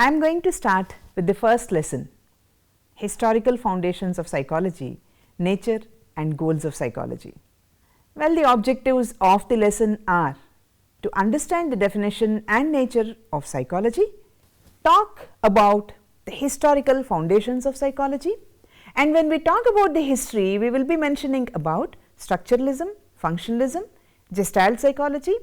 I am going to start with the first lesson, Historical Foundations of Psychology, Nature and Goals of Psychology. Well, the objectives of the lesson are to understand the definition and nature of psychology, talk about the historical foundations of psychology, and when we talk about the history, we will be mentioning about structuralism, functionalism, gestalt psychology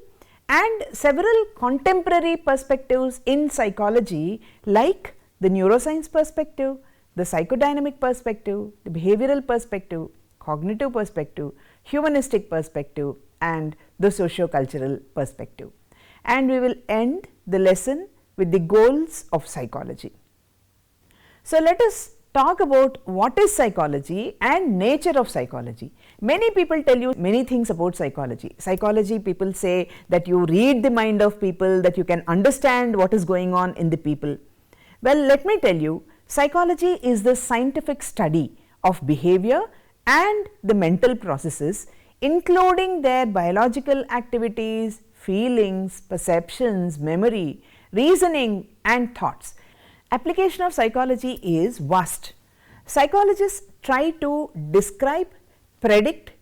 and several contemporary perspectives in psychology like the neuroscience perspective, the psychodynamic perspective, the behavioral perspective, cognitive perspective, humanistic perspective and the socio-cultural perspective. And we will end the lesson with the goals of psychology. So, let us talk about what is psychology and nature of psychology. Many people tell you many things about psychology. Psychology, people say that you read the mind of people, that you can understand what is going on in the people. Well, let me tell you, psychology is the scientific study of behavior and the mental processes, including their biological activities, feelings, perceptions, memory, reasoning and thoughts. Application of psychology is vast. Psychologists try to describe, predict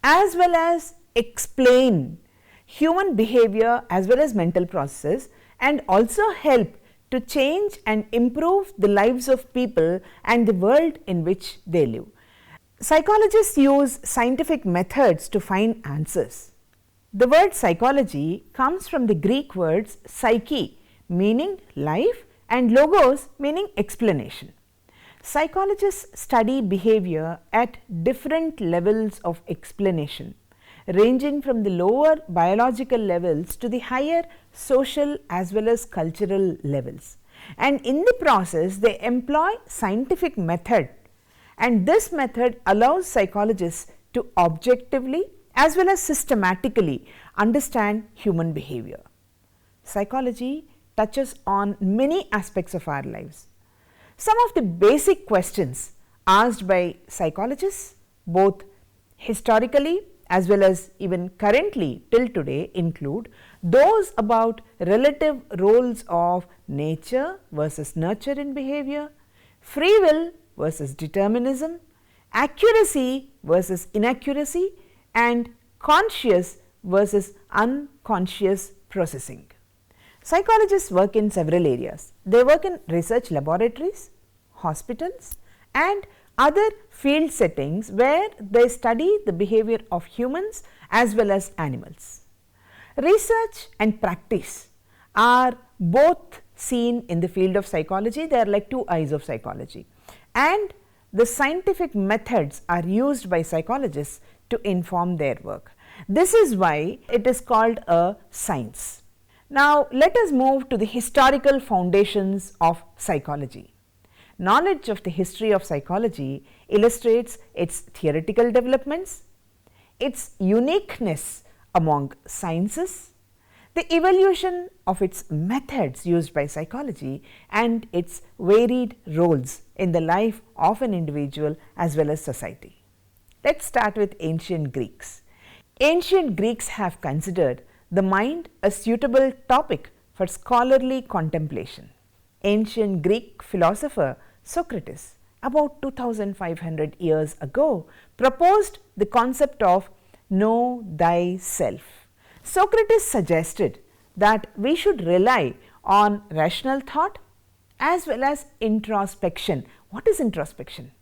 as well as explain human behavior as well as mental processes and also help to change and improve the lives of people and the world in which they live. Psychologists use scientific methods to find answers. The word psychology comes from the Greek words psyche, meaning life, and logos, meaning explanation. Psychologists study behavior at different levels of explanation, ranging from the lower biological levels to the higher social as well as cultural levels. And in the process, they employ scientific method, and this method allows psychologists to objectively as well as systematically understand human behavior. Psychology touches on many aspects of our lives. Some of the basic questions asked by psychologists, both historically as well as even currently till today, include those about relative roles of nature versus nurture in behavior, free will versus determinism, accuracy versus inaccuracy and conscious versus unconscious processing. Psychologists work in several areas. They work in research laboratories, hospitals and other field settings where they study the behavior of humans as well as animals. Research and practice are both seen in the field of psychology. They are like two eyes of psychology, and the scientific methods are used by psychologists to inform their work. This is why it is called a science. Now, let us move to the historical foundations of psychology. Knowledge of the history of psychology illustrates its theoretical developments, its uniqueness among sciences, the evolution of its methods used by psychology and its varied roles in the life of an individual as well as society. Let us start with ancient Greeks. Ancient Greeks have considered the mind a suitable topic for scholarly contemplation. Ancient Greek philosopher Socrates, about 2500 years ago, proposed the concept of know thyself. Socrates suggested that we should rely on rational thought as well as introspection. What is introspection?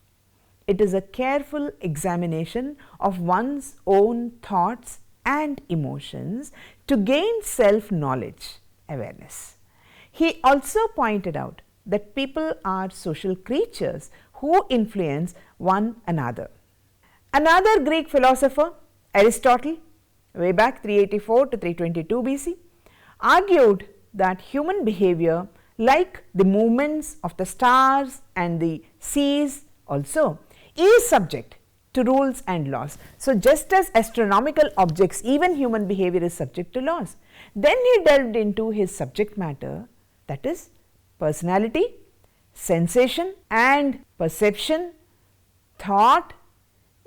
It is a careful examination of one's own thoughts and emotions to gain self-knowledge, awareness. He also pointed out that people are social creatures who influence one another. Another Greek philosopher, Aristotle, way back 384 to 322 BC, argued that human behavior, like the movements of the stars and the seas also, is subject to rules and laws. So, just as astronomical objects, even human behavior is subject to laws. Then he delved into his subject matter, that is personality, sensation and perception, thought,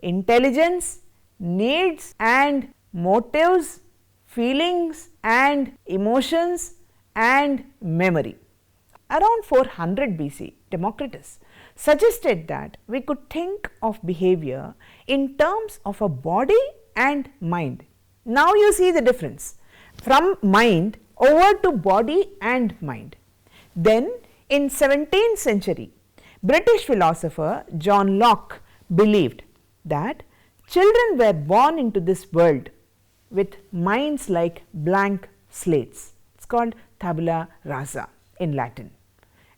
intelligence, needs and motives, feelings and emotions and memory. around 400 BC, Democritus suggested that we could think of behavior in terms of a body and mind. Now you see the difference from mind over to body and mind. Then in 17th century, British philosopher John Locke believed that children were born into this world with minds like blank slates. It is called tabula rasa in Latin,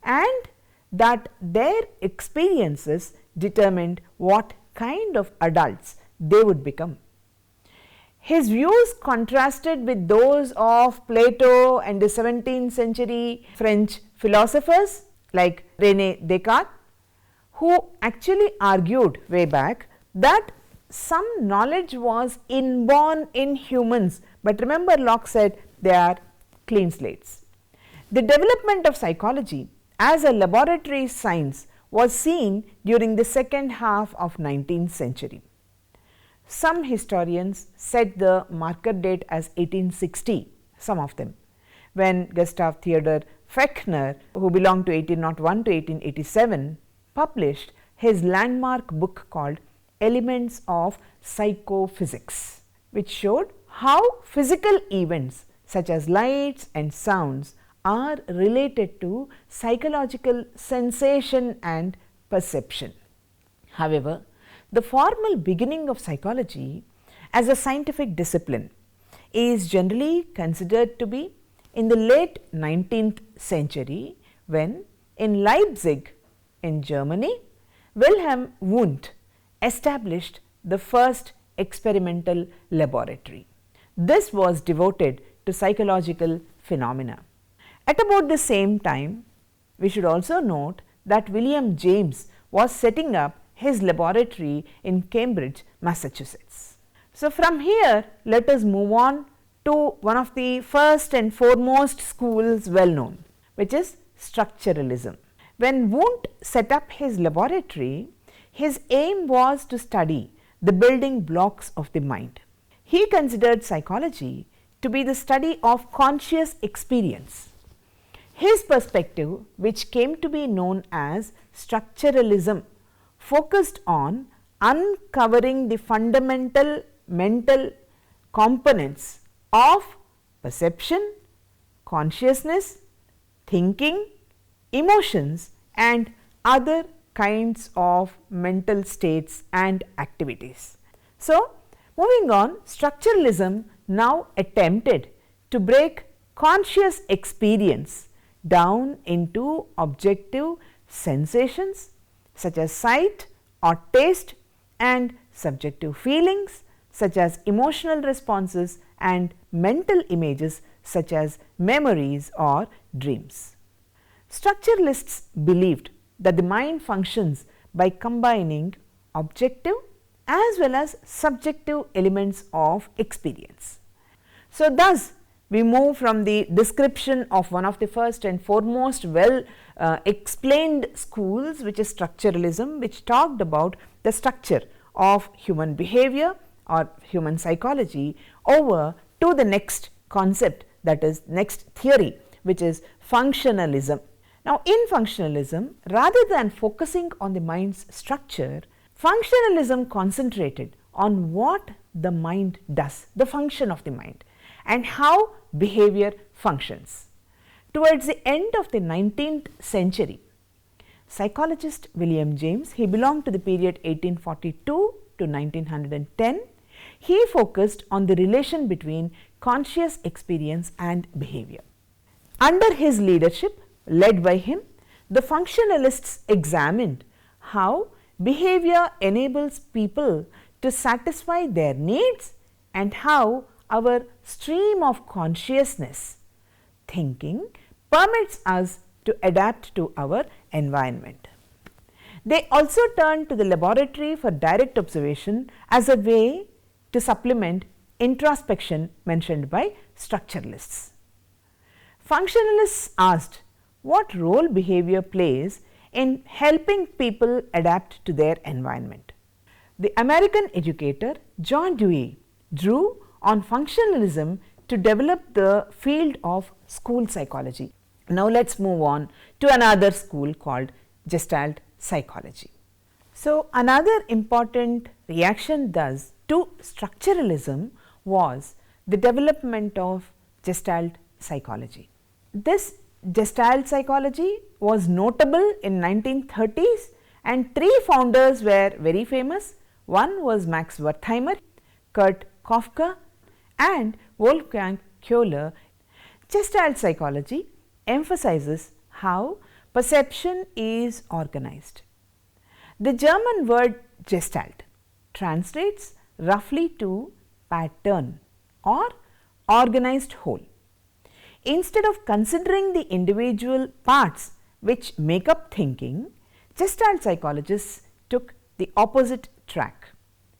and that their experiences determined what kind of adults they would become. His views contrasted with those of Plato and the 17th century French philosophers like René Descartes, who actually argued way back that some knowledge was inborn in humans, but remember Locke said they are clean slates. The development of psychology as a laboratory science was seen during the second half of 19th century. Some historians set the marker date as 1860, some of them, when Gustav Theodor Fechner, who belonged to 1801 to 1887, published his landmark book called Elements of Psychophysics, which showed how physical events such as lights and sounds are related to psychological sensation and perception. However, the formal beginning of psychology as a scientific discipline is generally considered to be in the late 19th century, when in Leipzig in Germany, Wilhelm Wundt established the first experimental laboratory. This was devoted to psychological phenomena. At about the same time, we should also note that William James was setting up his laboratory in Cambridge, Massachusetts. So, from here let us move on to one of the first and foremost schools well known, which is structuralism. When Wundt set up his laboratory, his aim was to study the building blocks of the mind. He considered psychology to be the study of conscious experience. His perspective, which came to be known as structuralism, focused on uncovering the fundamental mental components of perception, consciousness, thinking, emotions and other kinds of mental states and activities. So, moving on, structuralism now attempted to break conscious experience down into objective sensations such as sight or taste and subjective feelings such as emotional responses and mental images such as memories or dreams. Structuralists believed that the mind functions by combining objective as well as subjective elements of experience. So, thus we move from the description of one of the first and foremost well explained schools, which is structuralism, which talked about the structure of human behavior or human psychology, over to the next concept, that is next theory, which is functionalism. Now, in functionalism, rather than focusing on the mind's structure, functionalism concentrated on what the mind does, the function of the mind, and how behavior functions. Towards the end of the 19th century, psychologist William James, he belonged to the period 1842 to 1910, he focused on the relation between conscious experience and behavior. Under his leadership, led by him, the functionalists examined how behavior enables people to satisfy their needs and how our stream of consciousness thinking permits us to adapt to our environment. They also turned to the laboratory for direct observation as a way to supplement introspection mentioned by structuralists. Functionalists asked what role behavior plays in helping people adapt to their environment. The American educator John Dewey drew on functionalism to develop the field of school psychology, Now let us move on to another school called Gestalt psychology. So another important reaction thus to structuralism was the development of Gestalt psychology. This Gestalt psychology was notable in 1930s and three founders were very famous. One was Max Wertheimer, Kurt Koffka and Wolfgang Köhler. Gestalt psychology emphasizes how perception is organized. The German word Gestalt translates roughly to pattern or organized whole. Instead of considering the individual parts which make up thinking, Gestalt psychologists took the opposite track,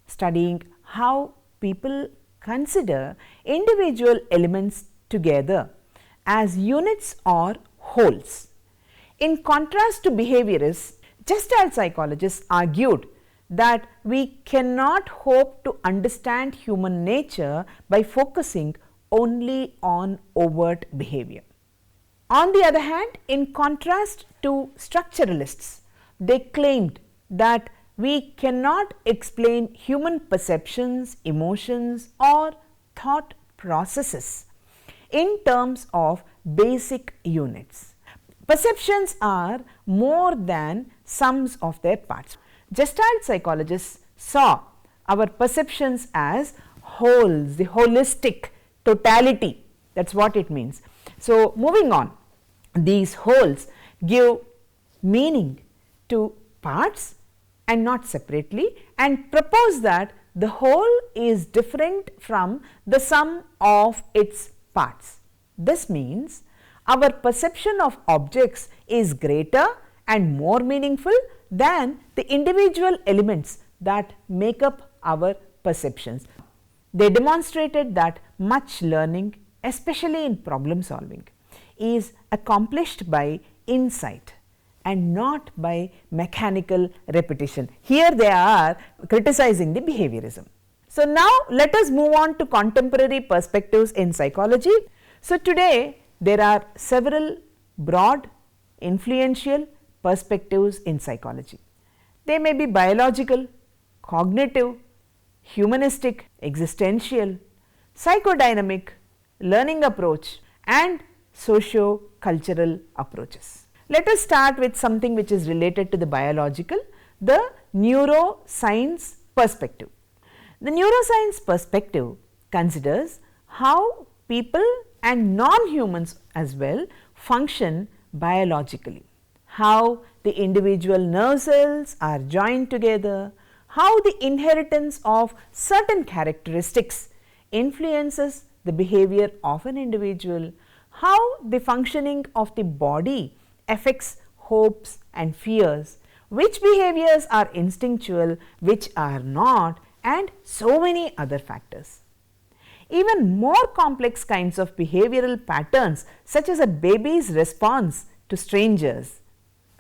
studying how people consider individual elements together as units or wholes. In contrast to behaviorists, Gestalt psychologists argued that we cannot hope to understand human nature by focusing only on overt behavior. On the other hand, in contrast to structuralists, they claimed that we cannot explain human perceptions, emotions or thought processes in terms of basic units. Perceptions are more than sums of their parts. Gestalt psychologists saw our perceptions as wholes, the holistic totality, that is what it means. So, moving on, these wholes give meaning to parts and not separately, and propose that the whole is different from the sum of its parts. This means our perception of objects is greater and more meaningful than the individual elements that make up our perceptions. They demonstrated that much learning, especially in problem solving, is accomplished by insight and not by mechanical repetition. Here they are criticizing the behaviorism. So now let us move on to contemporary perspectives in psychology. So today there are several broad, influential perspectives in psychology. They may be biological, cognitive, humanistic, existential, psychodynamic, learning approach and socio-cultural approaches. Let us start with something which is related to the biological, the neuroscience perspective. The neuroscience perspective considers how people and non-humans as well function biologically, how the individual nerve cells are joined together, how the inheritance of certain characteristics influences the behavior of an individual, how the functioning of the body affects hopes and fears, which behaviors are instinctual, which are not, and so many other factors. Even more complex kinds of behavioral patterns, such as a baby's response to strangers,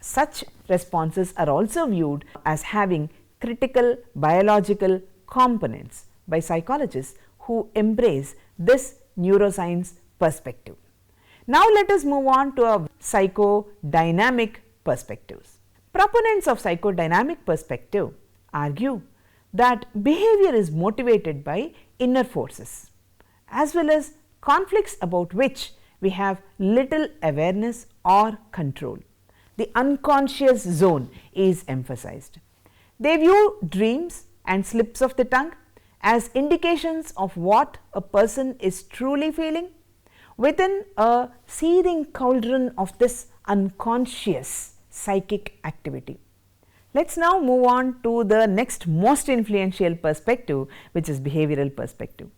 such responses are also viewed as having critical biological components by psychologists who embrace this neuroscience perspective. Now let us move on to a psychodynamic perspectives. Proponents of psychodynamic perspective argue that behavior is motivated by inner forces as well as conflicts about which we have little awareness or control. The unconscious zone is emphasized. They view dreams and slips of the tongue as indications of what a person is truly feeling within a seething cauldron of this unconscious psychic activity. Let us now move on to the next most influential perspective, which is behavioral perspective.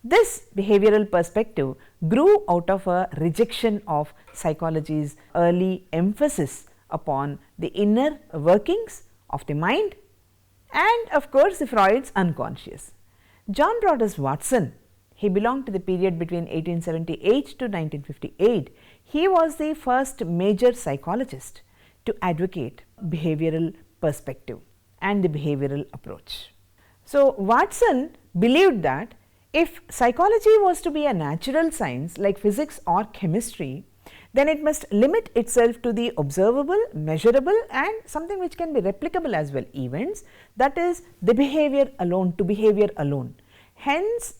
This behavioral perspective grew out of a rejection of psychology's early emphasis upon the inner workings of the mind and of course Freud's unconscious. John Broadus Watson, he belonged to the period between 1878 to 1958. He was the first major psychologist to advocate behavioral perspective and the behavioral approach. So Watson believed that if psychology was to be a natural science like physics or chemistry, then it must limit itself to the observable, measurable and something which can be replicable as well events, that is the behavior alone, to behavior alone. Hence,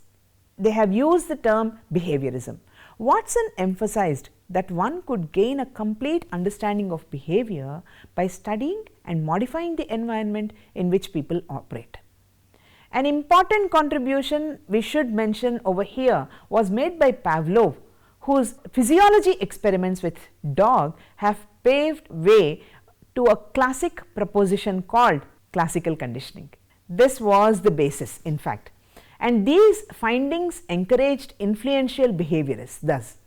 they have used the term behaviorism. Watson emphasized that one could gain a complete understanding of behavior by studying and modifying the environment in which people operate. An important contribution we should mention over here was made by Pavlov, whose physiology experiments with dog have paved way to a classic proposition called classical conditioning. This was the basis, in fact, and these findings encouraged influential behaviorists thus.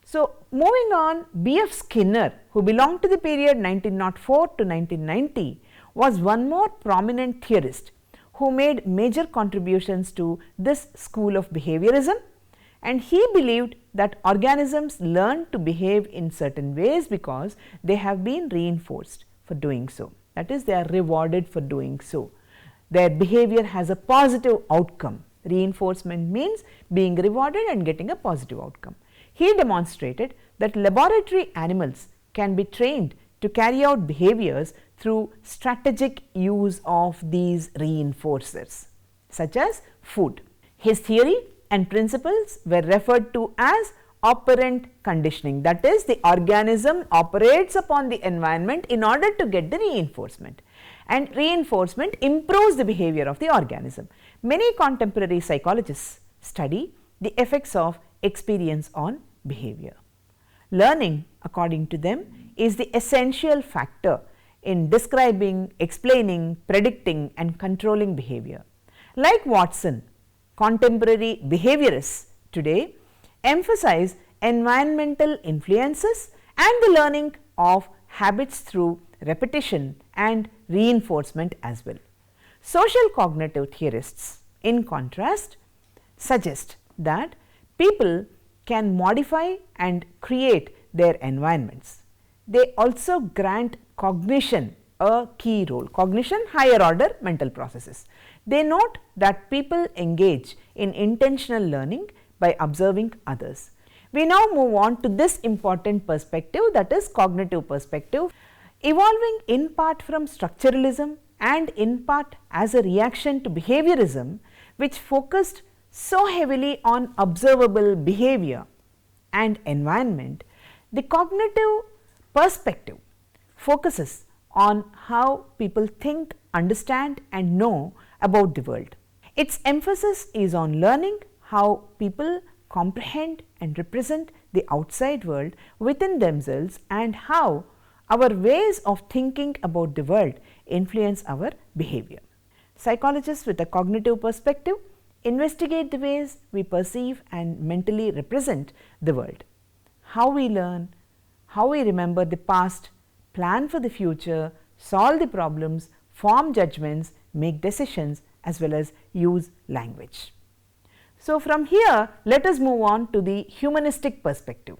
So, moving on, B.F. Skinner, who belonged to the period 1904 to 1990, was one more prominent theorist who made major contributions to this school of behaviorism, and he believed that organisms learn to behave in certain ways because they have been reinforced for doing so, that is, they are rewarded for doing so. Their behavior has a positive outcome. Reinforcement means being rewarded and getting a positive outcome. He demonstrated that laboratory animals can be trained to carry out behaviors through strategic use of these reinforcers, such as food. His theory and principles were referred to as operant conditioning, that is, the organism operates upon the environment in order to get the reinforcement, and reinforcement improves the behavior of the organism. Many contemporary psychologists study the effects of experience on behavior. Learning, according to them, is the essential factor in describing, explaining, predicting and controlling behavior. Like Watson, contemporary behaviorists today emphasize environmental influences and the learning of habits through repetition and reinforcement as well. Social cognitive theorists, in contrast, suggest that people can modify and create their environments. They also grant cognition a key role. Cognition, higher order mental processes. They note that people engage in intentional learning by observing others. We now move on to this important perspective, that is cognitive perspective, evolving in part from structuralism and in part as a reaction to behaviorism, which focused so heavily on observable behavior and environment. The cognitive perspective focuses on how people think, understand and know about the world. Its emphasis is on learning how people comprehend and represent the outside world within themselves and how our ways of thinking about the world influence our behavior. Psychologists with a cognitive perspective investigate the ways we perceive and mentally represent the world, how we learn, how we remember the past, plan for the future, solve the problems, form judgments, make decisions as well as use language. So, from here let us move on to the humanistic perspective.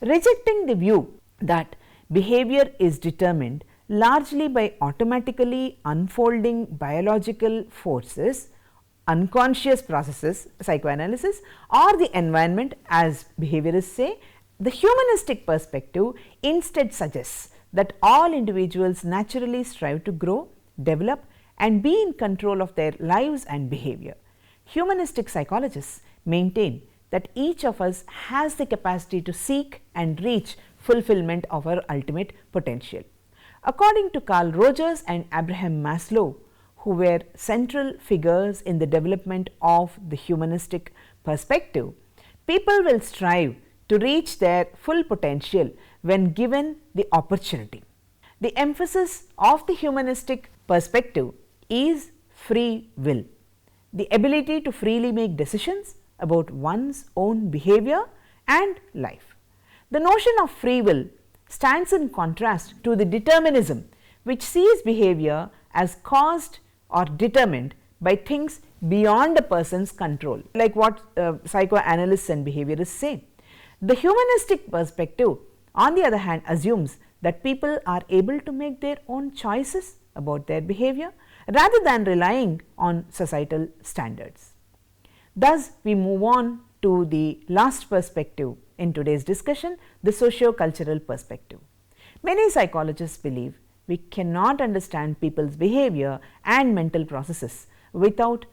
Rejecting the view that behavior is determined largely by automatically unfolding biological forces, unconscious processes, psychoanalysis or the environment as behaviorists say, the humanistic perspective instead suggests that all individuals naturally strive to grow, develop and be in control of their lives and behavior. Humanistic psychologists maintain that each of us has the capacity to seek and reach fulfillment of our ultimate potential. According to Carl Rogers and Abraham Maslow, who were central figures in the development of the humanistic perspective, people will strive to reach their full potential when given the opportunity. The emphasis of the humanistic perspective is free will, the ability to freely make decisions about one's own behavior and life. The notion of free will stands in contrast to the determinism which sees behavior as caused or determined by things beyond a person's control, like what psychoanalysts and behaviorists say. The humanistic perspective, on the other hand, assumes that people are able to make their own choices about their behavior rather than relying on societal standards. Thus, we move on to the last perspective, in today's discussion, the socio-cultural perspective. Many psychologists believe we cannot understand people's behavior and mental processes without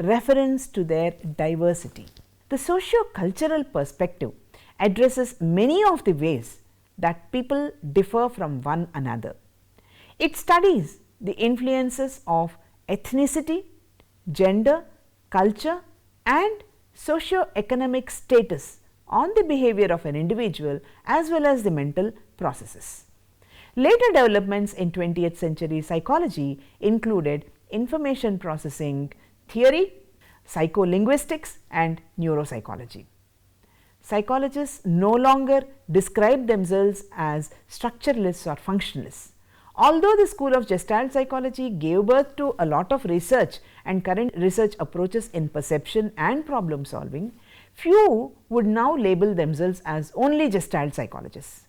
reference to their diversity. The socio-cultural perspective addresses many of the ways that people differ from one another. It studies the influences of ethnicity, gender, culture and socio-economic status on the behavior of an individual as well as the mental processes. Later developments in 20th century psychology included information processing theory, psycholinguistics and neuropsychology. Psychologists no longer describe themselves as structuralists or functionalists. Although the school of Gestalt psychology gave birth to a lot of research and current research approaches in perception and problem solving, few would now label themselves as only Gestalt psychologists.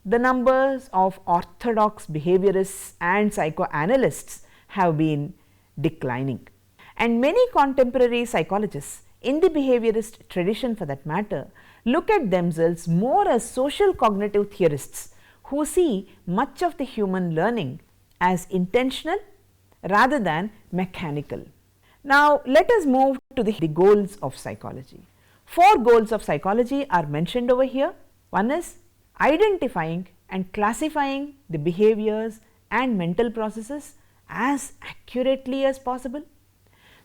The numbers of orthodox behaviorists and psychoanalysts have been declining, and many contemporary psychologists in the behaviorist tradition for that matter look at themselves more as social cognitive theorists who see much of the human learning as intentional rather than mechanical. Now, let us move to the goals of psychology. 4 goals of psychology are mentioned over here. One is identifying and classifying the behaviors and mental processes as accurately as possible.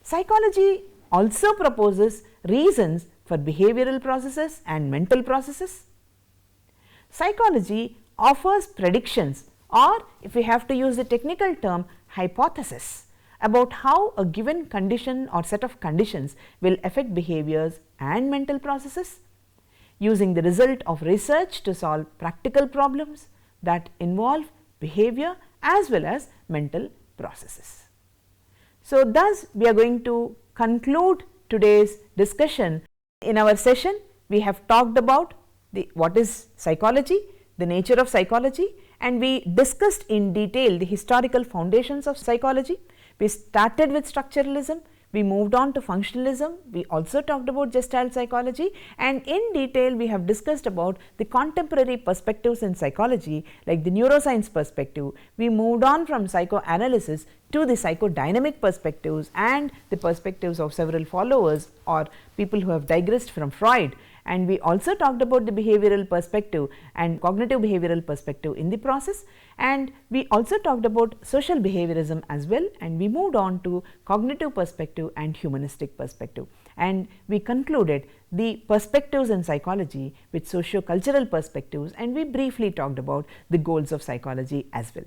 Psychology also proposes reasons for behavioral processes and mental processes. Psychology offers predictions, or if we have to use the technical term, hypothesis about how a given condition or set of conditions will affect behaviors and mental processes, using the result of research to solve practical problems that involve behavior as well as mental processes. So, thus we are going to conclude today's discussion. In our session, we have talked about what is psychology, the nature of psychology, and we discussed in detail the historical foundations of psychology. We started with structuralism, we moved on to functionalism, we also talked about Gestalt psychology, and in detail we have discussed about the contemporary perspectives in psychology like the neuroscience perspective. We moved on from psychoanalysis to the psychodynamic perspectives and the perspectives of several followers or people who have digressed from Freud, and we also talked about the behavioral perspective and cognitive behavioral perspective in the process, and we also talked about social behaviorism as well, and we moved on to cognitive perspective and humanistic perspective, and we concluded the perspectives in psychology with socio-cultural perspectives, and we briefly talked about the goals of psychology as well.